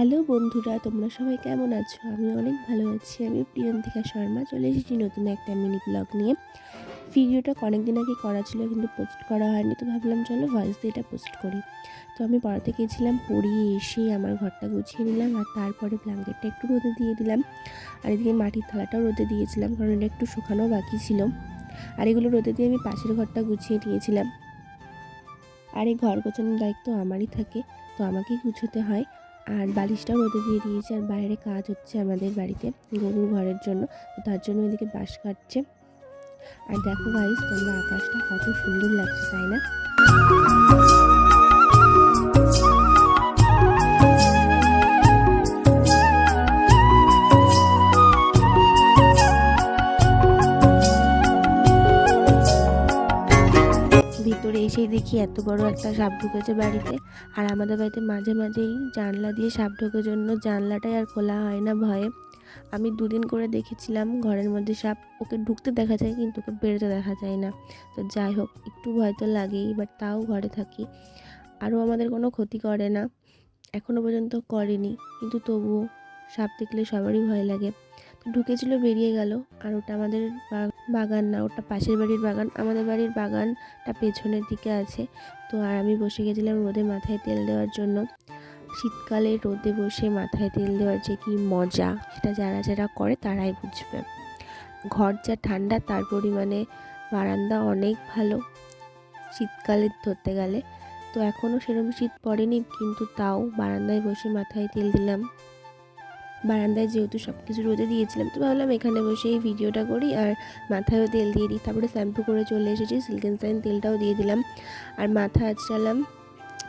Hello বন্ধুরা, তোমরা সবাই কেমন আছো? আমি অনেক ভালো আছি। আমি প্রিয়ন্তিকা শর্মা চলে এসেছি নতুন একটা মিনি ব্লগ নিয়ে। ভিডিওটা অনেক দিন আগে করা ছিল কিন্তু পোস্ট করা হয়নি, তো ভাবলাম চলো ভয়েস দিয়ে এটা পোস্ট করি। তো আমি পড়াতে গিয়েছিলাম, পড়িয়ে এসে আমার ঘরটা গুছিয়ে নিলাম আর তারপরে ব্ল্যাঙ্কেটটা একটু রোদে দিয়ে দিলাম। আর এদিকে মাটির থালাটাও রোদে দিয়েছিলাম কারণ এটা একটু শুকানো বাকি ছিল। আর এগুলো রোদে দিয়ে আমি পাশের ঘরটা গুছিয়ে নিয়েছিলাম। আর এই ঘর গোছানোর দায়িত্ব আমারই থাকে, তো আমাকেই গুছোতে হয়। আর বালিশটাও রোদে দিয়ে দিয়েছে। আর বাইরে কাজ হচ্ছে আমাদের বাড়িতে গরুর ঘরের জন্য, তো তার জন্য এদিকে বাঁশ কাটছে। আর দেখো গাইস, তোমরা আকাশটা কত সুন্দর লাগছে, তাই না? ভিতরে এসেই দেখি এত বড় একটা সাপ ঢুকেছে বাড়িতে। আর আমাদের বাড়িতে মাঝে মাঝেই জানলা দিয়ে সাপ ঢোকার জন্য জানলাটাই আর খোলা হয় না ভয়ে। আমি দুদিন করে দেখেছিলাম ঘরের মধ্যে সাপ, ওকে ঢুকতে দেখা যায় কিন্তু ওকে বেরোতে দেখা যায় না। তো যাই হোক, একটু ভয় তো লাগেই, বাট তাও ঘরে থাকি। আরও আমাদের কোনো ক্ষতি করে না, এখনও পর্যন্ত করেনি, কিন্তু তবুও সাপ দেখলে সবারই ভয় লাগে। তো ঢুকেছিল, বেরিয়ে গেল। আর ওটা আমাদের বাগান না, ওটা পাশের বাড়ির বাগান। আমাদের বাড়ির বাগানটা পেছনের দিকে আছে। তো আর আমি বসে গেছিলাম রোদে মাথায় তেল দেওয়ার জন্য। শীতকালে রোদে বসে মাথায় তেল দেওয়ার যে কী মজা, সেটা যারা যারা করে তারাই বুঝবে। ঘর যা ঠান্ডা, তার পরিমাণে বারান্দা অনেক ভালো শীতকালে ধরতে গেলে। তো এখনও সেরকম শীত পড়েনি, কিন্তু তাও বারান্দায় বসে মাথায় তেল দিলাম। বারান্দায় যেহেতু সব কিছু রোদে দিয়েছিলাম, তো ভাবলাম এখানে বসে এই ভিডিওটা করি আর মাথায়ও তেল দিয়ে দিই। তারপরে শ্যাম্পু করে চলে এসেছি, সিল্ক অ্যান্ড শাইন তেলটাও দিয়ে দিলাম আর মাথা আঁচড়ালাম।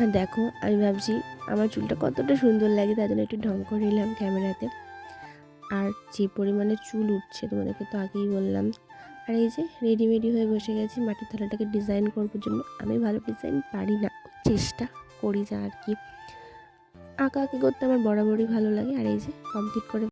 আর দেখো, আমি ভাবছি আমার চুলটা কতটা সুন্দর লাগে, তার জন্য একটু ঢং করে নিলাম ক্যামেরাতে। আর যে পরিমাণে চুল উঠছে তোমাদেরকে তো আগেই বললাম। আর এই যে রেডিমেডি হয়ে বসে গেছি মাটির থালাটাকে ডিজাইন করবার জন্য। আমি ভালো ডিজাইন পারি না, চেষ্টা করি যা আর কি। আঁকাআঁকি করতে আমার বরাবরই ভালো লাগে। আর এই যে কমপ্লিট করে